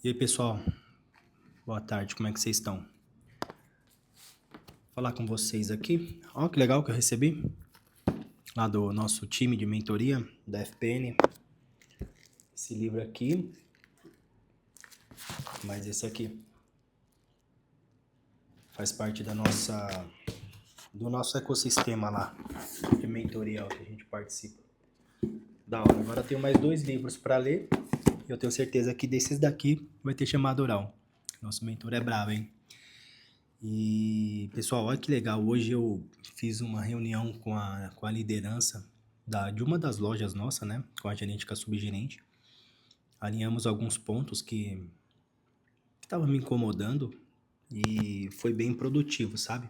E aí, pessoal? Boa tarde, como é que vocês estão? Vou falar com vocês aqui. Ó, que legal que eu recebi lá do nosso time de mentoria da FPN. Esse livro aqui, mas esse aqui faz parte do nosso ecossistema lá de mentoria que a gente participa. Da hora. Agora eu tenho mais 2 livros para ler. E eu tenho certeza que desses daqui vai ter chamado oral. Nosso mentor é bravo, hein? E, pessoal, olha que legal. Hoje eu fiz uma reunião com a liderança de uma das lojas nossa, né? Com a gerente, com a subgerente. Alinhamos alguns pontos que estavam me incomodando e foi bem produtivo, sabe?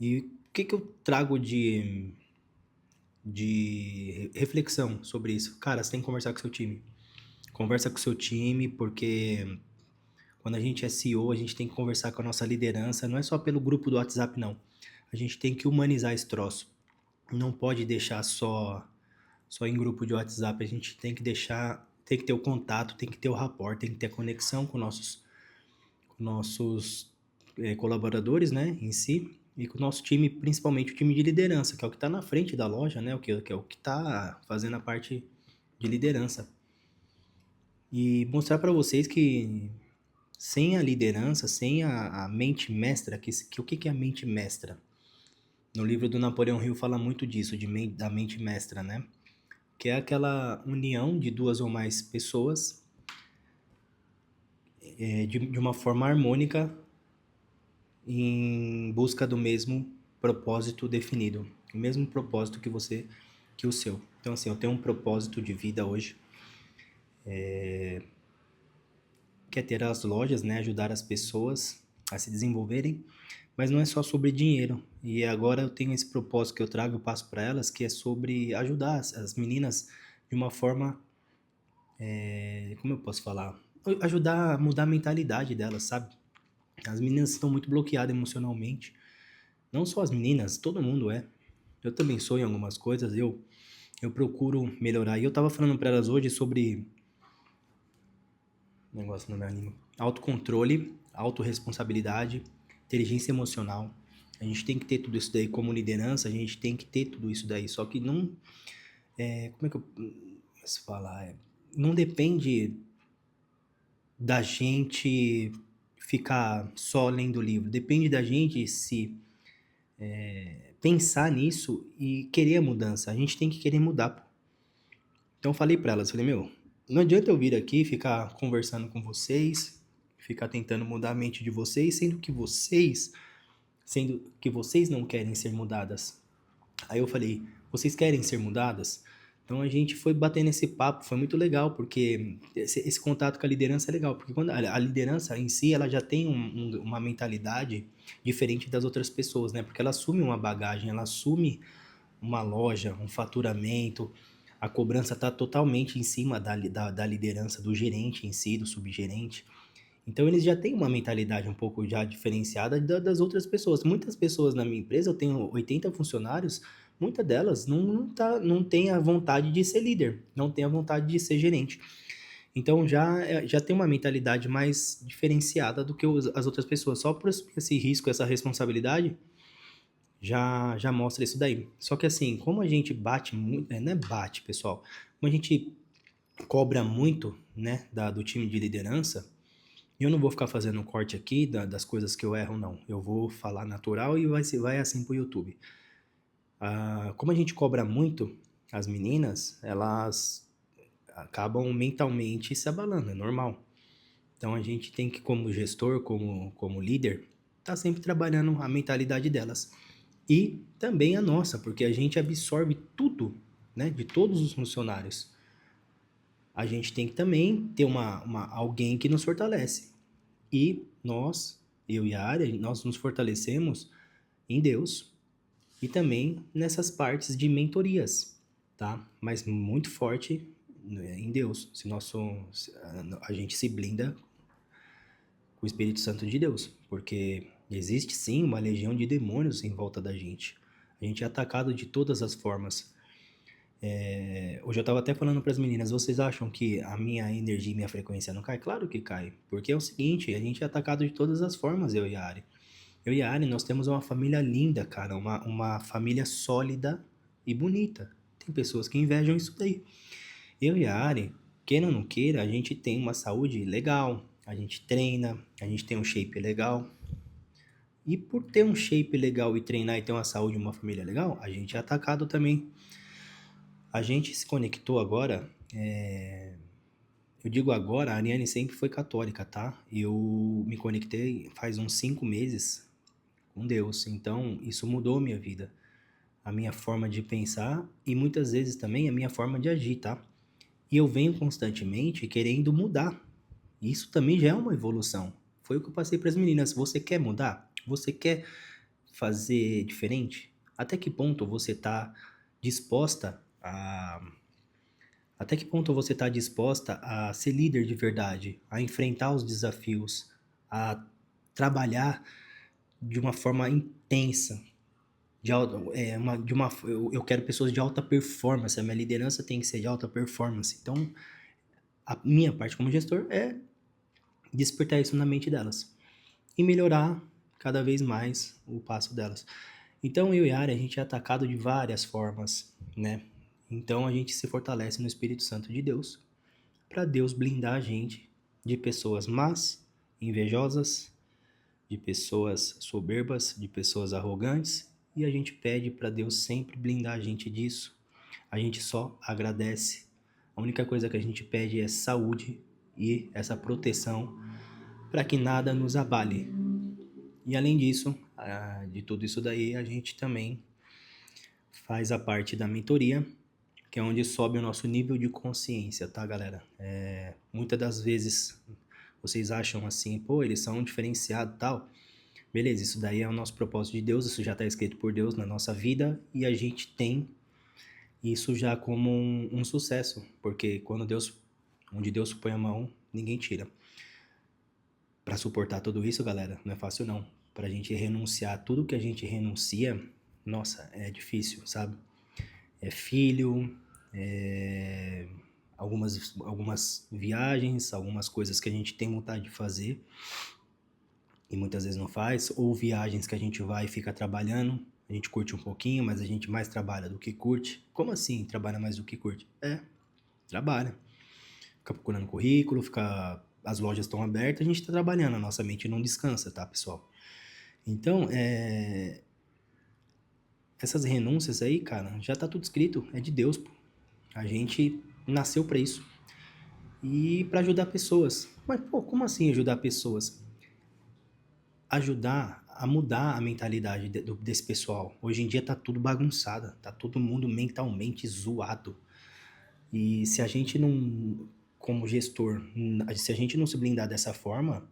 E o que eu trago de reflexão sobre isso? Cara, você tem que conversar com o seu time. Conversa com o seu time, porque quando a gente é CEO, a gente tem que conversar com a nossa liderança, não é só pelo grupo do WhatsApp, não. A gente tem que humanizar esse troço. Não pode deixar só em grupo de WhatsApp, a gente tem que deixar, tem que ter o contato, tem que ter o rapport, tem que ter a conexão com nossos colaboradores, né, em si, e com o nosso time, principalmente o time de liderança, que é o que está na frente da loja, né, que é o que está fazendo a parte de liderança. E mostrar para vocês que sem a liderança, sem a mente mestra, o que é a mente mestra? No livro do Napoleão Hill fala muito disso, da mente mestra, né? Que é aquela união de 2 ou mais pessoas de uma forma harmônica em busca do mesmo propósito definido, o mesmo propósito que o seu. Então, assim, eu tenho um propósito de vida hoje, que é ter as lojas, né, ajudar as pessoas a se desenvolverem, mas não é só sobre dinheiro. E agora eu tenho esse propósito que eu trago e passo para elas, que é sobre ajudar as meninas de uma forma, como eu posso falar? Ajudar a mudar a mentalidade delas, sabe? As meninas estão muito bloqueadas emocionalmente. Não só as meninas, todo mundo é. Eu também sou em algumas coisas, eu procuro melhorar. E eu tava falando para elas hoje sobre negócio não me anima. Autocontrole, autorresponsabilidade, inteligência emocional. A gente tem que ter tudo isso daí como liderança, a gente tem que ter tudo isso daí. Só que não. Como é que eu posso falar? Não depende da gente ficar só lendo o livro. Depende da gente se pensar nisso e querer a mudança. A gente tem que querer mudar. Pô. Então eu falei pra elas, falei, meu, não adianta eu vir aqui ficar conversando com vocês, ficar tentando mudar a mente de vocês, sendo que vocês não querem ser mudadas. Aí eu falei, vocês querem ser mudadas? Então a gente foi batendo esse papo, foi muito legal, porque esse contato com a liderança é legal, porque quando a liderança em si, ela já tem uma mentalidade diferente das outras pessoas, né? Porque ela assume uma bagagem, ela assume uma loja, um faturamento, a cobrança está totalmente em cima da liderança, do gerente em si, do subgerente. Então eles já têm uma mentalidade um pouco já diferenciada das outras pessoas. Muitas pessoas na minha empresa, eu tenho 80 funcionários, muitas delas não tem a vontade de ser líder, não tem a vontade de ser gerente. Então já tem uma mentalidade mais diferenciada do que as outras pessoas. Só por esse risco, essa responsabilidade, já mostra isso daí. Só que assim, como a gente bate muito, não é bate, pessoal, como a gente cobra muito, né, do time de liderança, eu não vou ficar fazendo um corte aqui das coisas que eu erro, não. Eu vou falar natural e vai assim pro YouTube. Como a gente cobra muito, as meninas, elas acabam mentalmente se abalando, é normal. Então a gente tem que, como gestor, como líder, tá sempre trabalhando a mentalidade delas. E também a nossa, porque a gente absorve tudo, né, de todos os funcionários. A gente tem que também ter alguém que nos fortalece. E nós, eu e a área, nós nos fortalecemos em Deus e também nessas partes de mentorias, tá? Mas muito forte em Deus. Se a gente se blinda com o Espírito Santo de Deus, porque existe sim uma legião de demônios em volta da gente. A gente é atacado de todas as formas. Hoje eu tava até falando para as meninas, vocês acham que a minha energia e minha frequência não cai? Claro que cai, porque é o seguinte, a gente é atacado de todas as formas, eu e a Ari. Eu e a Ari, nós temos uma família linda, cara, uma família sólida e bonita. Tem pessoas que invejam isso daí. Eu e a Ari, queira ou não queira, a gente tem uma saúde legal, a gente treina, a gente tem um shape legal. E por ter um shape legal e treinar e ter uma saúde e uma família legal, a gente é atacado também. A gente se conectou agora. Eu digo agora, a Ariane sempre foi católica, tá? Eu me conectei faz uns 5 meses com Deus. Então, isso mudou minha vida. A minha forma de pensar e muitas vezes também a minha forma de agir, tá? E eu venho constantemente querendo mudar. Isso também já é uma evolução. Foi o que eu passei para as meninas. Você quer mudar? Você quer fazer diferente? Até que ponto você está disposta a Até que ponto você está disposta a ser líder de verdade, a enfrentar os desafios, a trabalhar de uma forma intensa? Eu quero pessoas de alta performance, a minha liderança tem que ser de alta performance. Então, a minha parte como gestor é despertar isso na mente delas e melhorar cada vez mais o passo delas. Então, eu e a Ari, a gente é atacado de várias formas, né? Então, a gente se fortalece no Espírito Santo de Deus para Deus blindar a gente de pessoas más, invejosas, de pessoas soberbas, de pessoas arrogantes, e a gente pede para Deus sempre blindar a gente disso. A gente só agradece. A única coisa que a gente pede é saúde e essa proteção para que nada nos abale. E além disso, de tudo isso daí, a gente também faz a parte da mentoria, que é onde sobe o nosso nível de consciência, tá, galera? Muitas das vezes vocês acham assim, pô, eles são diferenciados e tal. Beleza, isso daí é o nosso propósito de Deus, isso já está escrito por Deus na nossa vida e a gente tem isso já como um sucesso, porque onde Deus põe a mão, ninguém tira. Para suportar tudo isso, galera, não é fácil não. Pra gente renunciar tudo que a gente renuncia, nossa, é difícil, sabe? É filho, algumas viagens, algumas coisas que a gente tem vontade de fazer e muitas vezes não faz, ou viagens que a gente vai e fica trabalhando, a gente curte um pouquinho, mas a gente mais trabalha do que curte. Como assim trabalha mais do que curte? Trabalha. Fica procurando currículo, as lojas estão abertas, a gente está trabalhando, a nossa mente não descansa, tá, pessoal? Então, essas renúncias aí, cara, já tá tudo escrito, é de Deus, pô. A gente nasceu para isso. E para ajudar pessoas. Mas, pô, como assim ajudar pessoas? Ajudar a mudar a mentalidade desse pessoal. Hoje em dia tá tudo bagunçado, tá todo mundo mentalmente zoado. E se a gente não, como gestor, se a gente não se blindar dessa forma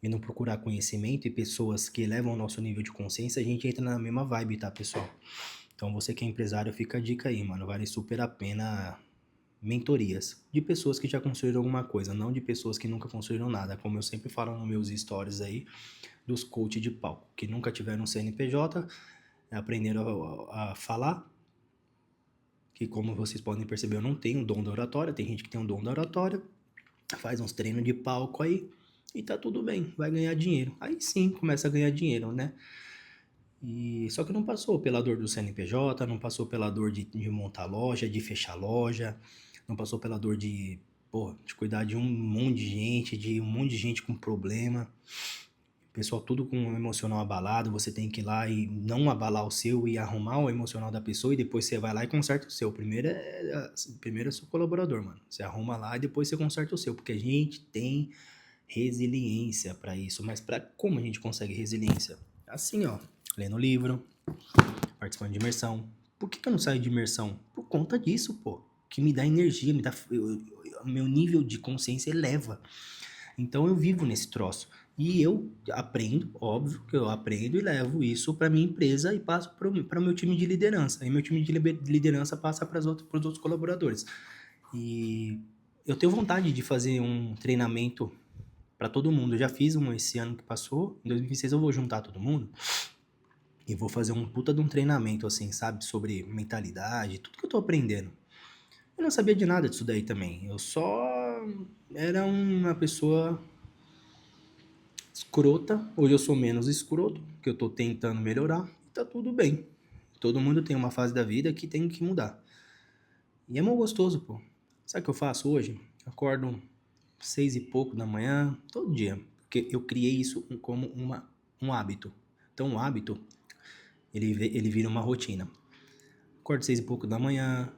e não procurar conhecimento e pessoas que elevam o nosso nível de consciência, a gente entra na mesma vibe, tá, pessoal? Então você que é empresário, fica a dica aí, mano. Vale super a pena mentorias de pessoas que já construíram alguma coisa, não de pessoas que nunca construíram nada. Como eu sempre falo nos meus stories aí, dos coach de palco, que nunca tiveram CNPJ, aprenderam a falar, que como vocês podem perceber, eu não tenho dom da oratória, tem gente que tem um dom da oratória, faz uns treinos de palco aí, e tá tudo bem, vai ganhar dinheiro. Aí sim, começa a ganhar dinheiro, né? E só que não passou pela dor do CNPJ, não passou pela dor de montar loja, de fechar loja, não passou pela dor de cuidar de um monte de gente com problema. Pessoal, tudo com o emocional abalado, você tem que ir lá e não abalar o seu e arrumar o emocional da pessoa e depois você vai lá e conserta o seu. Primeiro é seu colaborador, mano. Você arruma lá e depois você conserta o seu, porque a gente tem resiliência para isso. Mas para como a gente consegue resiliência? Assim, ó, lendo livro, participando de imersão. Por que eu não saio de imersão? Por conta disso, pô. Que me dá energia, meu nível de consciência eleva. Então eu vivo nesse troço. E eu aprendo, óbvio que eu aprendo e levo isso para minha empresa e passo para o meu time de liderança. E meu time de liderança passa para os outros colaboradores. E eu tenho vontade de fazer um treinamento para todo mundo. Eu já fiz um esse ano que passou. Em 2026 eu vou juntar todo mundo e vou fazer um puta de um treinamento, assim, sabe? Sobre mentalidade, tudo que eu tô aprendendo. Eu não sabia de nada disso daí também. Eu só era uma pessoa escrota. Hoje eu sou menos escroto, que eu tô tentando melhorar. E tá tudo bem. Todo mundo tem uma fase da vida que tem que mudar. E é mó gostoso, pô. Sabe o que eu faço hoje? Acordo 6 e pouco da manhã, todo dia. Porque eu criei isso como um hábito. Então, um hábito, ele vira uma rotina. Acordo 6 e pouco da manhã,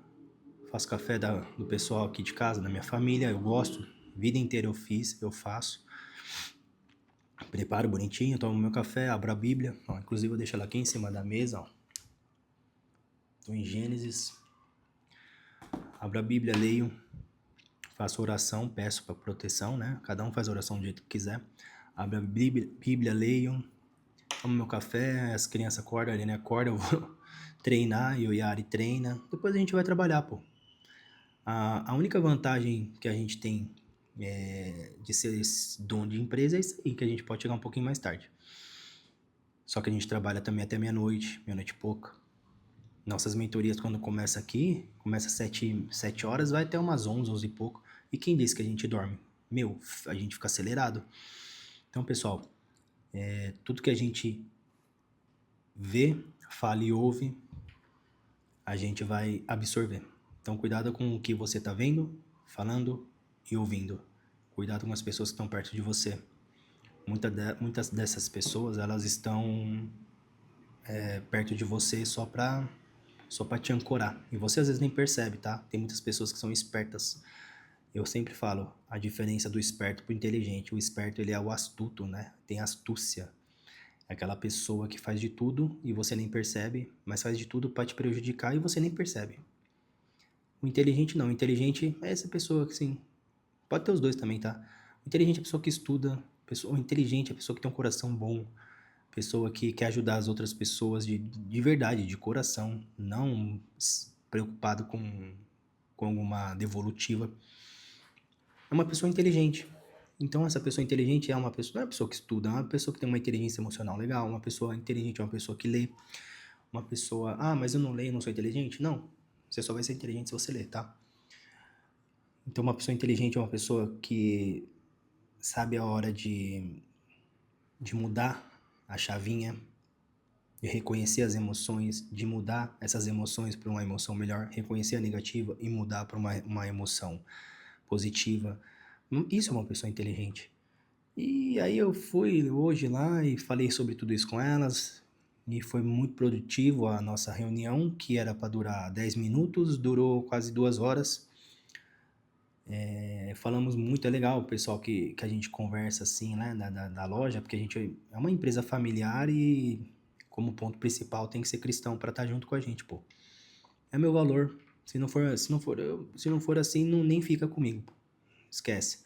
faço café do pessoal aqui de casa, da minha família, eu gosto. Vida inteira eu faço. Preparo bonitinho, tomo meu café, abro a Bíblia. Ó, inclusive eu deixo ela aqui em cima da mesa, ó. Tô em Gênesis. Abro a Bíblia, leio. Faço oração, peço para proteção, né? Cada um faz a oração do jeito que quiser. Abro a Bíblia, leio. Tomo meu café, as crianças acordam, a Aline acorda, eu vou treinar, e o Yari treina. Depois a gente vai trabalhar, pô. A única vantagem que a gente tem de ser esse dono de empresa é isso aí, que a gente pode chegar um pouquinho mais tarde. Só que a gente trabalha também até meia-noite e pouca. Nossas mentorias, quando começa aqui, começa às 7 horas, vai até umas 11 e pouco. E quem disse que a gente dorme? Meu, a gente fica acelerado. Então, pessoal, tudo que a gente vê, fala e ouve, a gente vai absorver. Então, cuidado com o que você está vendo, falando e ouvindo. Cuidado com as pessoas que estão perto de você. Muitas dessas pessoas, elas estão perto de você só para te ancorar. E você às vezes nem percebe, tá? Tem muitas pessoas que são espertas. Eu sempre falo a diferença do esperto pro inteligente. O esperto, ele é o astuto, né? Tem astúcia. É aquela pessoa que faz de tudo e você nem percebe, mas faz de tudo para te prejudicar e você nem percebe. O inteligente não. O inteligente é essa pessoa que, sim, pode ter os dois também, tá? O inteligente é a pessoa que estuda. O inteligente é a pessoa que tem um coração bom. Pessoa que quer ajudar as outras pessoas de verdade, de coração. Não preocupado com alguma devolutiva. É uma pessoa inteligente. Então, essa pessoa inteligente não é uma pessoa que estuda, é uma pessoa que tem uma inteligência emocional legal. Uma pessoa inteligente é uma pessoa que lê. Uma pessoa, mas eu não leio, não sou inteligente? Não. Você só vai ser inteligente se você ler, tá? Então, uma pessoa inteligente é uma pessoa que sabe a hora de mudar a chavinha, de reconhecer as emoções, de mudar essas emoções para uma emoção melhor, reconhecer a negativa e mudar para uma emoção positiva. Isso é uma pessoa inteligente. E aí eu fui hoje lá e falei sobre tudo isso com elas, e foi muito produtivo a nossa reunião, que era para durar 10 minutos, durou quase 2 horas. Falamos muito, é legal o pessoal que a gente conversa assim, né, da loja, porque a gente é uma empresa familiar e como ponto principal tem que ser cristão para estar junto com a gente, pô. É meu valor. Se não for assim, nem fica comigo, pô. Esquece.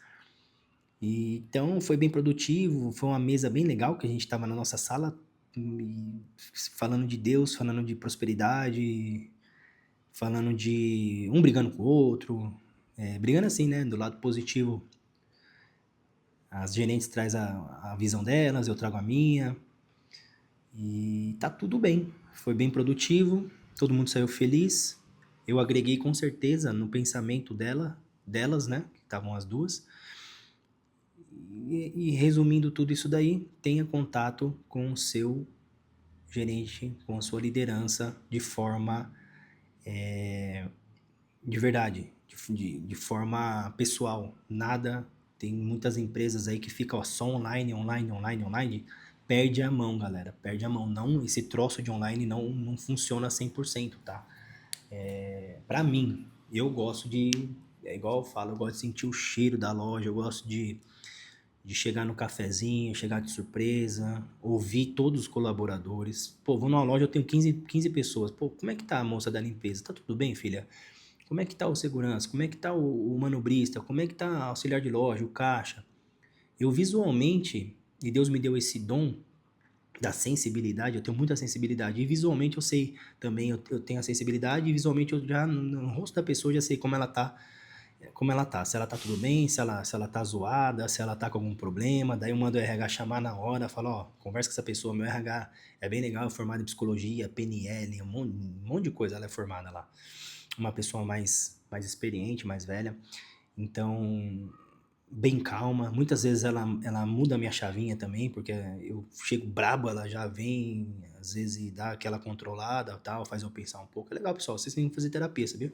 Então foi bem produtivo, foi uma mesa bem legal que a gente estava na nossa sala falando de Deus, falando de prosperidade, falando de um brigando com o outro, brigando assim, né, do lado positivo. As gerentes trazem a visão delas, eu trago a minha e tá tudo bem. Foi bem produtivo, todo mundo saiu feliz. Eu agreguei com certeza no pensamento delas, né, que estavam as duas. E resumindo tudo isso daí, tenha contato com o seu gerente, com a sua liderança de forma de verdade, de forma pessoal. Nada, tem muitas empresas aí que ficam só online, perde a mão, galera, perde a mão. Não, esse troço de online não funciona 100%, tá? Pra mim, eu gosto é igual eu falo, eu gosto de sentir o cheiro da loja, eu gosto de chegar no cafezinho, chegar de surpresa, ouvir todos os colaboradores. Pô, vou numa loja, eu tenho 15 pessoas. Pô, como é que tá a moça da limpeza? Tá tudo bem, filha? Como é que tá o segurança? Como é que tá o manobrista? Como é que tá o auxiliar de loja, o caixa? Eu visualmente, e Deus me deu esse dom da sensibilidade, eu tenho muita sensibilidade. E visualmente eu sei também, eu tenho a sensibilidade, e visualmente eu já, no rosto da pessoa, eu já sei como ela tá. Se ela tá tudo bem, se ela tá zoada, se ela tá com algum problema. Daí eu mando o RH chamar na hora, falo, ó, conversa com essa pessoa, meu RH é bem legal, é formado em psicologia, PNL, um monte de coisa ela é formada lá. Uma pessoa mais mais experiente, mais velha. Então, bem calma. Muitas vezes ela muda a minha chavinha também, porque eu chego brabo, ela já vem, às vezes, e dá aquela controlada, tal, faz eu pensar um pouco. É legal, pessoal, vocês têm que fazer terapia, sabia?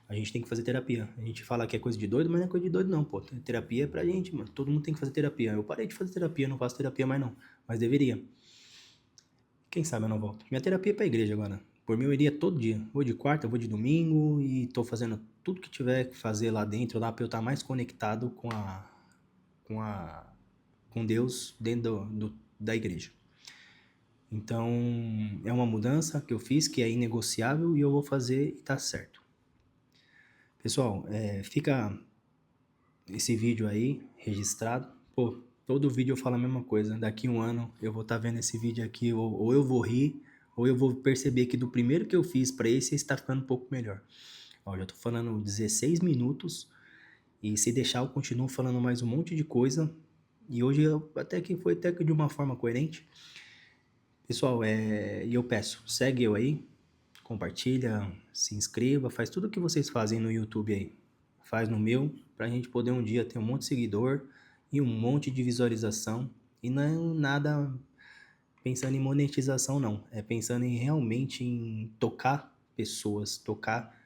A gente tem que fazer terapia. A gente fala que é coisa de doido, mas não é coisa de doido não, pô. Terapia é pra gente, mano. Todo mundo tem que fazer terapia. Eu parei de fazer terapia, não faço terapia mais não, mas deveria. Quem sabe eu não volto. Minha terapia é pra igreja agora. Por mim eu iria todo dia. Vou de quarta, vou de domingo e tô fazendo tudo que tiver que fazer lá dentro, lá pra eu estar mais conectado com a, com Deus dentro da igreja. Então, é uma mudança que eu fiz que é inegociável e eu vou fazer e tá certo. Pessoal, fica esse vídeo aí registrado. Pô, todo vídeo eu falo a mesma coisa. Daqui um ano eu vou estar vendo esse vídeo aqui, ou eu vou rir, ou eu vou perceber que do primeiro que eu fiz para esse está ficando um pouco melhor. Ó, já tô falando 16 minutos e se deixar eu continuo falando mais um monte de coisa. E hoje até que foi até que de uma forma coerente. Pessoal, e eu peço, segue eu aí, compartilha, se inscreva, faz tudo o que vocês fazem no YouTube aí. Faz no meu, pra gente poder um dia ter um monte de seguidor e um monte de visualização. E não nada pensando em monetização, não. É pensando em realmente em tocar pessoas, tocar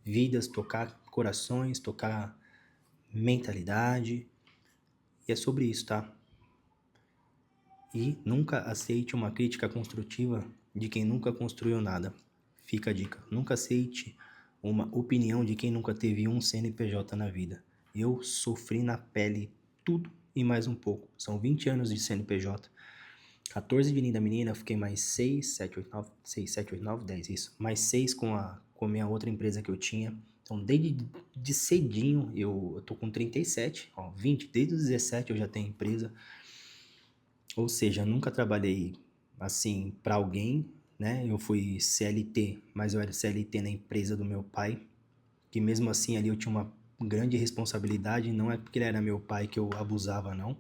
vidas, tocar corações, tocar mentalidade. E é sobre isso, tá? E nunca aceite uma crítica construtiva de quem nunca construiu nada. Fica a dica. Nunca aceite uma opinião de quem nunca teve um CNPJ na vida. Eu sofri na pele tudo e mais um pouco. São 20 anos de CNPJ. 14 de linda menina, fiquei mais 6, 7, 8, 9, 6, 7, 8, 9, 10, isso. Mais 6 com a minha outra empresa que eu tinha. Então, desde de cedinho, eu tô com 37, ó, 20, desde os 17 eu já tenho empresa. Ou seja, nunca trabalhei assim para alguém, né? Eu fui CLT, mas eu era CLT na empresa do meu pai, que mesmo assim ali eu tinha uma grande responsabilidade, não é porque ele era meu pai que eu abusava, não.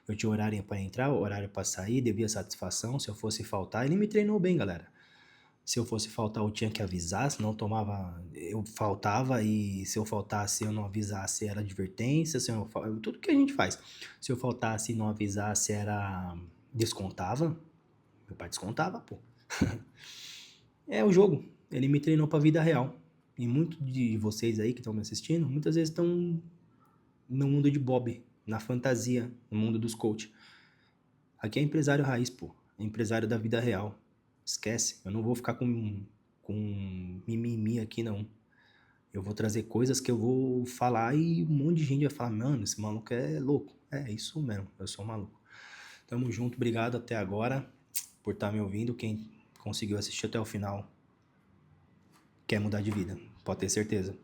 Eu tinha horário para entrar, horário para sair, devia satisfação, se eu fosse faltar, ele me treinou bem, galera. Se eu fosse faltar, eu tinha que avisar, senão eu faltava e se eu faltasse, eu não avisasse, era advertência, tudo que a gente faz. Se eu faltasse e não avisasse, era descontava. Meu pai descontava, pô. É o jogo. Ele me treinou pra vida real. E muitos de vocês aí que estão me assistindo, muitas vezes estão no mundo de Bob, na fantasia, no mundo dos coach. Aqui é empresário raiz, pô. É empresário da vida real. Esquece. Eu não vou ficar com mimimi aqui, não. Eu vou trazer coisas que eu vou falar e um monte de gente vai falar, mano, esse maluco é louco. É isso mesmo, eu sou maluco. Tamo junto, obrigado até agora por estar me ouvindo. Quem conseguiu assistir até o final quer mudar de vida, pode ter certeza.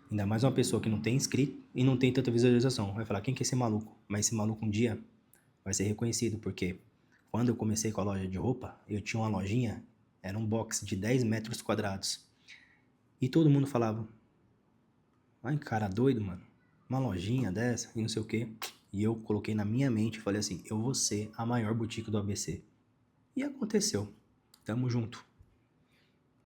Ainda mais uma pessoa que não tem inscrito e não tem tanta visualização. Vai falar, quem que é esse maluco? Mas esse maluco um dia vai ser reconhecido, porque quando eu comecei com a loja de roupa, eu tinha uma lojinha, era um box de 10 metros quadrados. E todo mundo falava, ai, cara doido, mano, uma lojinha dessa e não sei o quê. E eu coloquei na minha mente e falei assim, eu vou ser a maior boutique do ABC. E aconteceu. Tamo junto.